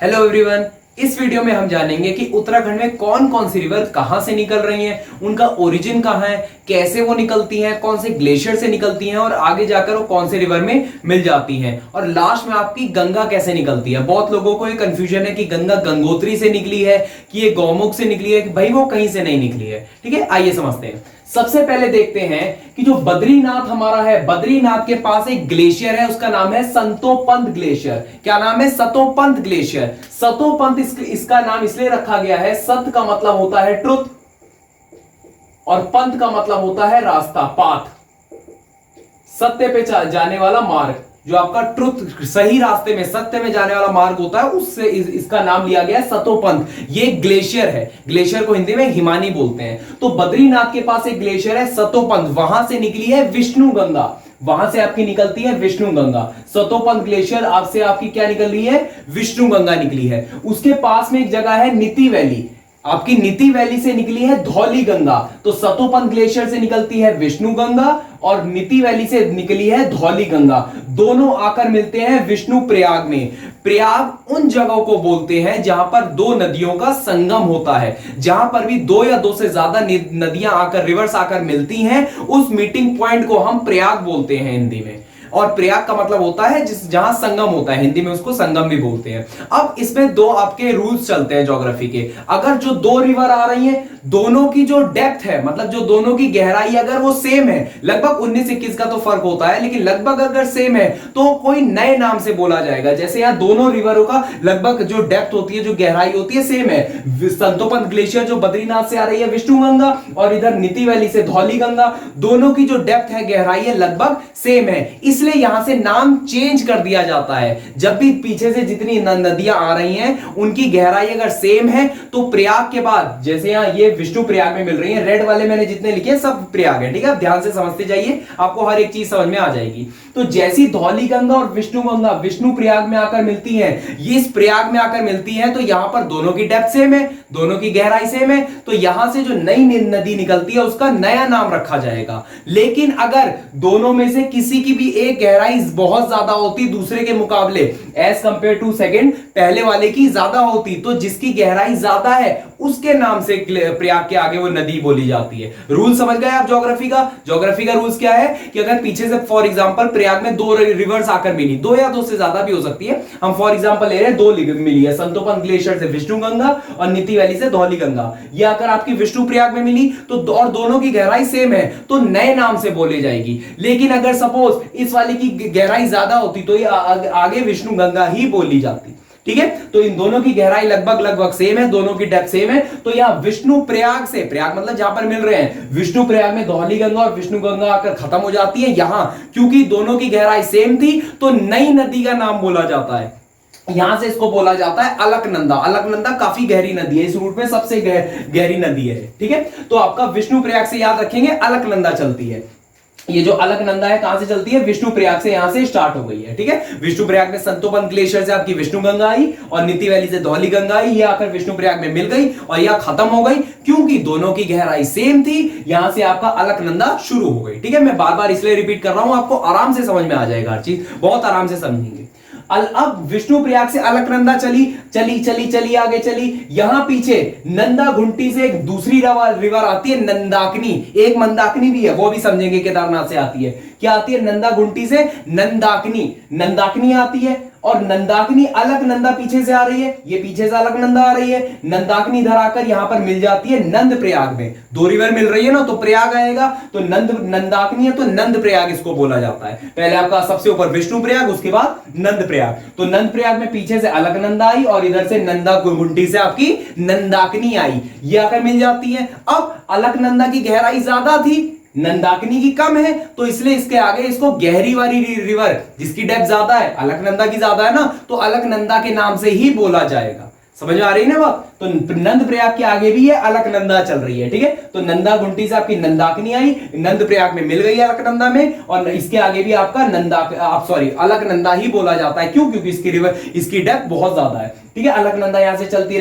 Hello everyone. इस video में हम जानेंगे कि उत्तराखंड में कौन कौन सी रिवर कहां से निकल रही हैं, उनका ओरिजिन कहां है, कैसे वो निकलती हैं, कौन से ग्लेशियर से निकलती हैं और आगे जाकर वो कौन से रिवर में मिल जाती हैं, और लास्ट में आपकी गंगा कैसे निकलती है। बहुत लोगों को ये कंफ्यूजन है कि गंगा गंगोत्री से निकली है कि ये गौमुख से निकली है, कि भाई वो कहीं से नहीं निकली है। ठीक है, आइए समझते हैं। सबसे पहले देखते हैं कि जो बद्रीनाथ हमारा है, बद्रीनाथ के पास एक ग्लेशियर है, उसका नाम है संतोपंत ग्लेशियर। क्या नाम है? सतोपंत ग्लेशियर। सतोपंत इसका नाम इसलिए रखा गया है, सत का मतलब होता है ट्रुथ और पंथ का मतलब होता है रास्ता, पाथ, सत्य पे जाने वाला मार्ग, जो आपका ट्रुथ, सही रास्ते में, सत्य में जाने वाला मार्ग होता है, उससे इसका नाम लिया गया है सतोपंथ। ये ग्लेशियर है, ग्लेशियर को हिंदी में हिमानी बोलते हैं। तो बद्रीनाथ के पास एक ग्लेशियर है सतोपंथ, वहां से निकली है विष्णु गंगा, वहां से आपकी निकलती है विष्णु गंगा। सतोपंथ ग्लेशियर आपसे आपकी क्या निकल रही है? विष्णु गंगा निकली है। उसके पास में एक जगह है नीति वैली, आपकी नीति वैली से निकली है धौली गंगा। तो सतोपंथ ग्लेशियर से निकलती है विष्णु गंगा और नीति वैली से निकली है धौली गंगा। दोनों आकर मिलते हैं विष्णु प्रयाग में। प्रयाग उन जगहों को बोलते हैं जहां पर दो नदियों का संगम होता है, जहां पर भी दो या दो से ज्यादा नदियां आकर, रिवर्स आकर मिलती हैं, उस मीटिंग पॉइंट को हम प्रयाग बोलते हैं हिंदी में। और प्रयाग का मतलब होता है जहां संगम होता है, हिंदी में उसको संगम भी बोलते हैं। अब इसमें दो आपके रूल्स चलते हैं ज्योग्राफी के। अगर जो दो रिवर आ रही हैं, दोनों की जो डेप्थ है, मतलब जो दोनों की गहराई अगर वो सेम है, लगभग 19-21 का तो फर्क होता है, लेकिन लगभग अगर सेम है तो कोई नए नाम से बोला जाएगा। जैसे यहां दोनों रिवरों का लगभग जो डेप्थ होती है, जो गहराई होती है, सेम है। संतोपंथ ग्लेशियर जो बद्रीनाथ से आ रही है विष्णु गंगा, और इधर नीति वैली से धौली गंगा, दोनों की जो डेप्थ है, गहराई है, लगभग सेम है। इसलिए यहां से नाम चेंज कर दिया जाता है। जब भी पीछे से जितनी नदियां आ रही हैं, उनकी गहराई अगर सेम है तो प्रयाग के बाद, जैसे यहां ये विष्णु प्रयाग में मिल रही है, रेड वाले मैंने जितने लिखे सब प्रयाग है। ठीक है, ध्यान से समझते जाइए, आपको हर एक चीज समझ में आ जाएगी। तो जैसी धौली गंगा और विष्णु गंगा विष्णु प्रयाग में आकर मिलती है, ये इस प्रयाग में आकर मिलती है, तो यहां पर दोनों की डेप्थ सेम है, दोनों की गहराई सेम है, तो यहां से जो नई नदी निकलती है उसका नया नाम रखा जाएगा। लेकिन अगर दोनों में से किसी की भी एक गहराई बहुत ज्यादा होती दूसरे के मुकाबले, एज कंपेयर टू सेकंड, पहले वाले की ज्यादा होती, तो जिसकी गहराई ज्यादा है उसके नाम से प्रयाग के आगे वो नदी बोली जाती है। रूल समझ गए आप ज्योग्राफी का? ज्योग्राफी का रूल्स क्या है कि अगर पीछे से फॉर एग्जांपल प्रयाग में दो रिवर्स आकर मिली, दो या दो से ज्यादा भी हो सकती है, हम फॉर एग्जांपल ले रहे हैं, दो मिली है, संतोपंथ ग्लेशियर से विष्णु गंगा और नीति वैली से धौली गंगा। ये अगर आपकी विष्णु प्रयाग में मिली तो और दोनों की गहराई सेम है तो नए नाम से बोली जाएगी। लेकिन अगर सपोज इस वाली की गहराई ज्यादा होती तो ये आगे विष्णु गंगा ही बोली जाती। ठीक है, तो इन दोनों की गहराई लगभग सेम है, दोनों की डेप्थ सेम है, तो यहां विष्णु प्रयाग से, प्रयाग मतलब जहां पर मिल रहे हैं, विष्णु प्रयाग में धौली गंगा और विष्णु गंगा आकर खत्म हो जाती है। यहां क्योंकि दोनों की गहराई सेम थी तो नई नदी का नाम बोला जाता है, यहां से इसको बोला जाता है अलकनंदा। अलकनंदा काफी गहरी नदी है, इस रूट में सबसे गहरी नदी है। ठीक है, तो आपका विष्णु प्रयाग से याद रखेंगे अलकनंदा चलती है। ये जो अलकनंदा है कहां से चलती है? विष्णु प्रयाग से, यहां से स्टार्ट हो गई है। ठीक है, विष्णु प्रयाग में संतोपंथ ग्लेशियर से आपकी विष्णु गंगा आई और नीति वैली से धौली गंगा आई, ये आकर विष्णु प्रयाग में मिल गई और यह खत्म हो गई क्योंकि दोनों की गहराई सेम थी। यहां से आपका अलकनंदा शुरू हो गई। ठीक है, मैं बार बार इसलिए रिपीट कर रहा हूं, आपको आराम से समझ में आ जाएगा, हर चीज बहुत आराम से समझेंगे। अब विष्णु प्रयाग से अलकनंदा चली आगे चली, यहां पीछे नंदा घुंटी से एक दूसरी रिवर आती है नंदाकिनी, एक मंदाकिनी भी है, वो भी समझेंगे, केदारनाथ से आती है। क्या आती है? नंदा घुंटी से नंदाकिनी आती है, और नंदाकिनी अलकनंदा पीछे से आ रही है, ये पीछे से अलकनंदा आ रही है, नंदाकिनी इधर आकर यहां पर मिल जाती है नंद प्रयाग में। दो रिवर मिल रही है ना, तो प्रयाग आएगा, तो नंदाकिनी है तो नंद प्रयाग इसको बोला जाता है। पहले आपका सबसे ऊपर विष्णु प्रयाग, उसके बाद नंद प्रयाग। तो नंद प्रयाग में पीछे से अलकनंदा आई और इधर से नंदा गुंटी से आपकी नंदाकिनी आई, ये आकर मिल जाती है। अब अलकनंदा की गहराई ज्यादा थी, नंदाकिनी की कम है, तो इसलिए इसके आगे इसको गहरी वाली रिवर, जिसकी डेप्थ ज्यादा है, अलकनंदा की ज्यादा है ना, तो अलकनंदा के नाम से ही बोला जाएगा। समझ में आ रही है ना बात? तो नंद प्रयाग के आगे भी है अलकनंदा चल रही है। ठीक है, तो नंदा घुंटी से आपकी नंदाकिनी आई, नंद प्रयाग में मिल गई अलकनंदा में, और इसके आगे भी आपका अलकनंदा ही बोला जाता है। क्यों? क्योंकि इसकी रिवर, इसकी डेप्थ बहुत ज्यादा है। ठीक है, अलकनंदा यहां से चलती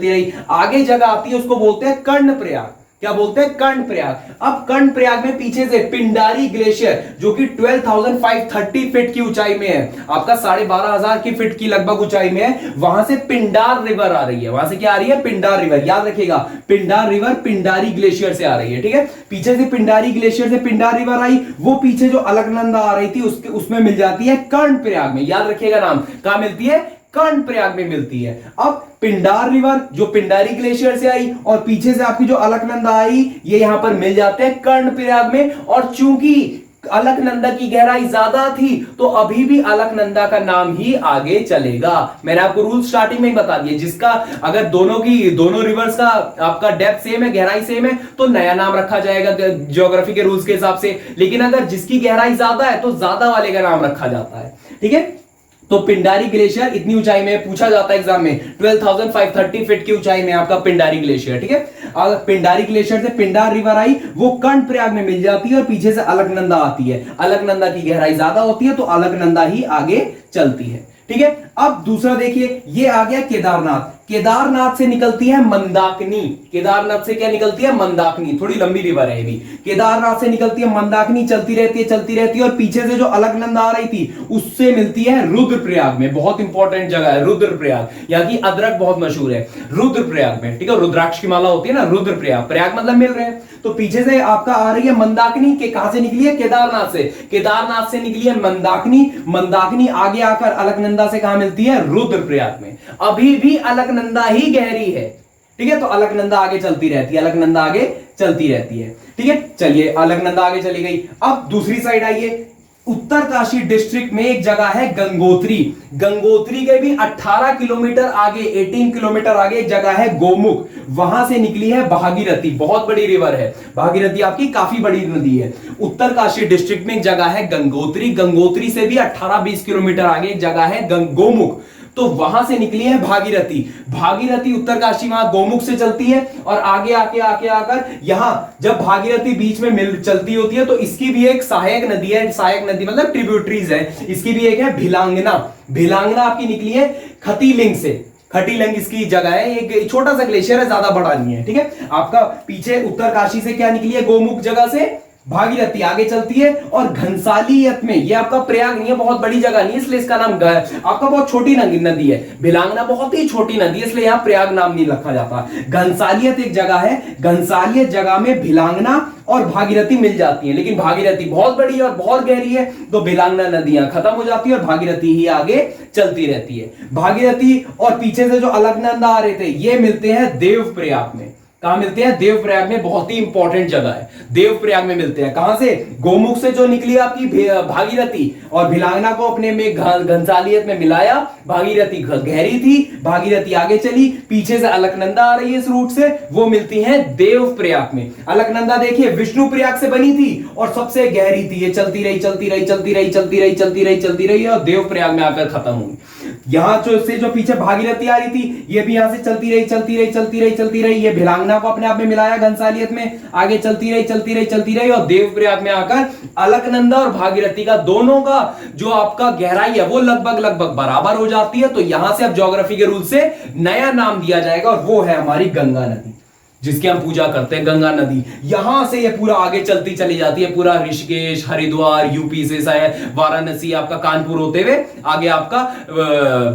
रही, आगे जगह आती है, उसको बोलते हैं कर्ण प्रयाग। क्या बोलते हैं, कर्णप्रयाग। अब कर्णप्रयाग में पीछे से पिंडारी ग्लेशियर जो कि 12,530 फीट की ऊंचाई में है, आपका 12,500 की फीट की लगभग ऊंचाई में है, वहां से पिंडार रिवर आ रही है। वहां से क्या आ रही है, पिंडार रिवर। याद रखिएगा, पिंडार रिवर पिंडारी ग्लेशियर से आ रही है, ठीक है। पीछे से पिंडारी ग्लेशियर से पिंडार रिवर आई, वो पीछे जो अलकनंदा आ रही थी उसमें मिल जाती है कर्णप्रयाग में। याद रखिएगा नाम, कहां मिलती है, कर्णप्रयाग में मिलती है। अब पिंडार रिवर जो पिंडारी ग्लेशियर से आई और पीछे से आपकी जो अलकनंदा आई, ये यहां पर मिल जाते हैं कर्णप्रयाग में। और चूंकि अलकनंदा की गहराई ज्यादा थी तो अभी भी अलकनंदा का नाम ही आगे चलेगा। मैंने आपको रूल स्टार्टिंग में ही बता दिए, जिसका अगर दोनों रिवर्स का आपका डेप्थ सेम है, गहराई सेम है, तो नया नाम रखा जाएगा ज्योग्राफी के रूल्स के हिसाब से। लेकिन अगर जिसकी गहराई ज्यादा है तो ज्यादा वाले का नाम रखा जाता है, ठीक है। तो पिंडारी ग्लेशियर इतनी ऊंचाई में पूछा जाता है एग्जाम में, 12,530 फीट की ऊंचाई में आपका पिंडारी ग्लेशियर, ठीक है। अगर पिंडारी ग्लेशियर से पिंडार रिवर आई, वो कर्णप्रयाग में मिल जाती है और पीछे से अलकनंदा आती है। अलकनंदा की गहराई ज्यादा होती है तो अलकनंदा ही आगे चलती है, ठीक है। अब दूसरा देखिए, ये आ गया केदारनाथ। केदारनाथ से निकलती है मंदाकिनी। केदारनाथ से क्या निकलती है, मंदाकिनी। थोड़ी लंबी रिवर है भी। केदारनाथ से निकलती है मंदाकिनी, चलती रहती है और पीछे से जो अलकनंदा आ रही थी उससे मिलती है रुद्रप्रयाग में। बहुत इंपॉर्टेंट जगह है रुद्रप्रयाग, यहाँ की अदरक बहुत मशहूर है रुद्रप्रयाग में, ठीक है। रुद्राक्ष की माला होती है ना, रुद्रप्रयाग, प्रयाग मतलब मिल रहे हैं। तो पीछे से आपका आ रही है मंदाकिनी, के कहां से निकली है, केदारनाथ से। केदारनाथ से निकली है मंदाकिनी। मंदाकिनी आगे आकर अलकनंदा से कहां मिलती है, रुद्रप्रयाग में। अभी भी अलकनंदा ही गहरी है, ठीक है। तो अलकनंदा आगे चलती रहती है, अलकनंदा आगे चलती रहती है, ठीक है। चलिए, अलकनंदा आगे चली गई। अब दूसरी साइड आइए, उत्तरकाशी डिस्ट्रिक्ट में एक जगह है गंगोत्री। गंगोत्री के भी 18 किलोमीटर आगे, 18 किलोमीटर आगे एक जगह है गोमुख। वहां से निकली है भागीरथी। बहुत बड़ी रिवर है भागीरथी, आपकी काफी बड़ी नदी है। उत्तरकाशी डिस्ट्रिक्ट में एक जगह है गंगोत्री। गंगोत्री से भी 18-20 किलोमीटर आगे एक जगह है गोमुख। तो वहां से निकली है भागीरथी। भागीरथी उत्तरकाशी वहां गोमुख से चलती है और आगे आके आकर यहां जब भागीरथी बीच में मिल चलती होती है तो इसकी भी एक सहायक नदी है। सहायक नदी मतलब ट्रिब्यूटरीज है। इसकी भी एक है भिलांगना। भिलांगना आपकी निकली है खटीलिंग से। खटीलिंग इसकी जगह है, एक छोटा सा ग्लेशियर है, ज्यादा बड़ा नहीं है, ठीक है। आपका पीछे उत्तरकाशी से क्या निकली है, गोमुख जगह से भागीरथी आगे चलती है। और घनसालियत में, ये आपका प्रयाग नहीं है, बहुत बड़ी जगह नहीं है, इसलिए इसका नाम आपका बहुत छोटी नदी है। भिलांगना बहुत ही छोटी नदी है, इसलिए यहां प्रयाग नाम नहीं रखा जाता। घनसालियत एक जगह है, घनसालियत जगह में भिलांगना और भागीरथी मिल जाती है। लेकिन भागीरथी बहुत बड़ी है और बहुत गहरी है, तो भिलांगना नदियां खत्म हो जाती है और भागीरथी ही आगे चलती रहती है। भागीरथी और पीछे से जो अलकनंदा आ रहे थे, ये मिलते हैं देवप्रयाग में। कहां मिलते हैं, देवप्रयाग में। बहुत ही इंपॉर्टेंट जगह है, देवप्रयाग में मिलते हैं। कहां से, गोमुख से जो निकली आपकी भागीरथी और भिलांगना को अपने में घनसालियत में मिलाया। भागीरथी गहरी थी, भागीरथी आगे चली, पीछे से अलकनंदा आ रही है इस रूट से, वो मिलती है देवप्रयाग में। अलकनंदा देखिए विष्णुप्रयाग से बनी थी और सबसे गहरी थी, ये चलती रही और देवप्रयाग में आकर खत्म हुई। यहां जो पीछे भागीरथी आ रही थी, ये भी यहां से चलती रही। ये भिलांगना को अपने आप में मिलाया घनसालियत में, आगे चलती रही और देवप्रयाग में आकर अलकनंदा और भागीरथी का दोनों का जो आपका गहराई है वो लगभग बराबर हो जाती है। तो यहां से अब ज्योग्राफी के रूल से नया नाम दिया जाएगा और वो है हमारी गंगा नदी, जिसकी हम पूजा करते हैं, गंगा नदी। यहां से ये पूरा आगे चलती चली जाती है, पूरा ऋषिकेश, हरिद्वार, यूपी से वाराणसी, आपका कानपुर होते हुए आगे आपका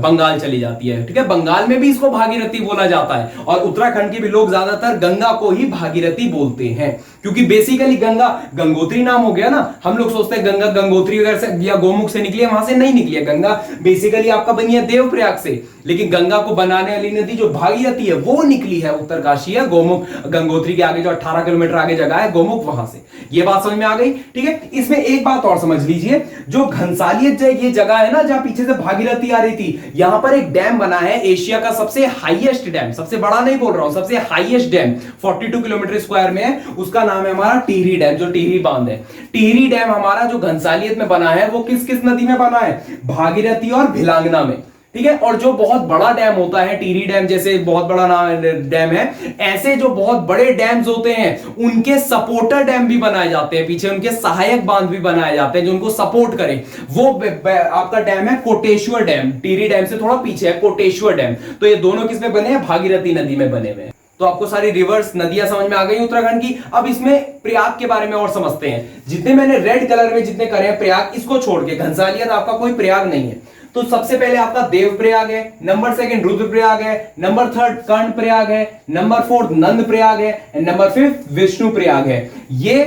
बंगाल चली जाती है, ठीक है। बंगाल में भी इसको भागीरथी बोला जाता है और उत्तराखंड के भी लोग ज्यादातर गंगा को ही भागीरथी बोलते हैं, क्योंकि बेसिकली गंगा गंगोत्री नाम हो गया ना। हम लोग सोचते हैं गंगा गंगोत्री वगैरह से या गोमुख से निकली है, वहां से नहीं निकली है। गंगा बेसिकली आपका बनी है देवप्रयाग से, लेकिन गंगा को बनाने वाली नदी जो भागीरथी है वो निकली है उत्तरकाशी है, गोमुख गंगोत्री के आगे जो 18 किलोमीटर आगे जगह है गोमुख, वहां से। ये बात समझ में आ गई, ठीक है। इसमें एक बात और समझ लीजिए, जो घनसालियत ये जगह है ना जहां पीछे से भागीरथी आ रही थी, यहां पर एक डैम बना है, एशिया का सबसे हाईएस्ट डैम, सबसे बड़ा नहीं बोल रहा हूं, सबसे हाईएस्ट डैम 42 किलोमीटर स्क्वायर में है। उसका नाम है हमारा टिहरी डैम, जो टिहरी बांध है। टिहरी डैम हमारा जो घनसालियत में बना है वो किस किस नदी में बना है, भागीरथी और भिलांगना में, ठीक है। और जो बहुत बड़ा डैम होता है, टिहरी डैम जैसे बहुत बड़ा डैम है, ऐसे जो बहुत बड़े डैम्स होते हैं उनके सपोर्टर डैम भी बनाए जाते हैं, पीछे उनके सहायक बांध भी बनाए जाते हैं जो उनको सपोर्ट करें। वो आपका डैम है कोटेश्वर डैम, टिहरी डैम से थोड़ा पीछे है कोटेश्वर डैम। तो ये दोनों किसमें बने हैं, भागीरथी नदी में बने हुए हैं। तो आपको सारी रिवर्स नदियां समझ में आ गई उत्तराखंड की। अब इसमें प्रयाग के बारे में और समझते हैं। जितने मैंने रेड कलर में जितने करे हैं प्रयाग, इसको छोड़ के घनसालिया आपका कोई प्रयाग नहीं है। तो सबसे पहले आपका देव प्रयाग है, नंबर सेकंड रुद्र प्रयाग है, नंबर थर्ड कर्ण प्रयाग है, नंबर फोर्थ नंद प्रयाग है, and number fifth Vishnu Prayag है। ये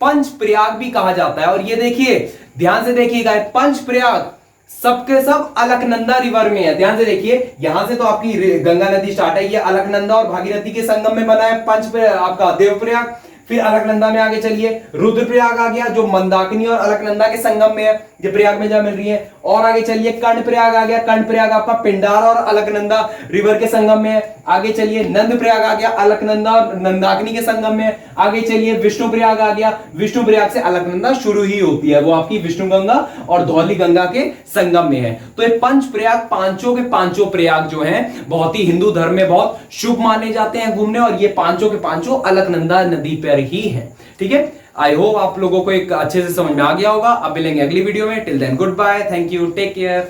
पंच प्रयाग भी कहा जाता है। और ये देखिए, ध्यान से देखिएगा, पंच प्रयाग सबके सब अलकनंदा रिवर में है। ध्यान से देखिए, यहां से तो आपकी गंगा नदी स्टार्ट है, ये अलकनंदा और भागीरथी के संगम में बना है पंच आपका देवप्रयाग। फिर अलकनंदा में आगे चलिए, रुद्रप्रयाग आ गया जो मंदाकिनी और अलकनंदा के संगम में है, ये प्रयाग में जहां मिल रही है। और आगे चलिए, कर्णप्रयाग आ गया, कर्णप्रयाग आपका पिंडार और अलकनंदा रिवर के संगम में है। आगे चलिए, नंद प्रयाग आ गया, अलकनंदा और नंदाकिनी के संगम में है। आगे चलिए, विष्णु प्रयाग आ गया, विष्णु प्रयाग से अलकनंदा शुरू ही होती है, वो आपकी विष्णु गंगा और धौली गंगा के संगम में है। तो ये पंच प्रयाग, पांचों के पांचों प्रयाग जो हैं बहुत ही हिंदू धर्म में बहुत शुभ माने जाते हैं घूमने, और ये पांचों के पांचों अलकनंदा नदी पर ही है। ठीक है, आई होप आप लोगों को एक अच्छे से समझ में आ गया होगा। अब मिलेंगे अगली वीडियो में। Till then good bye, thank you, take care.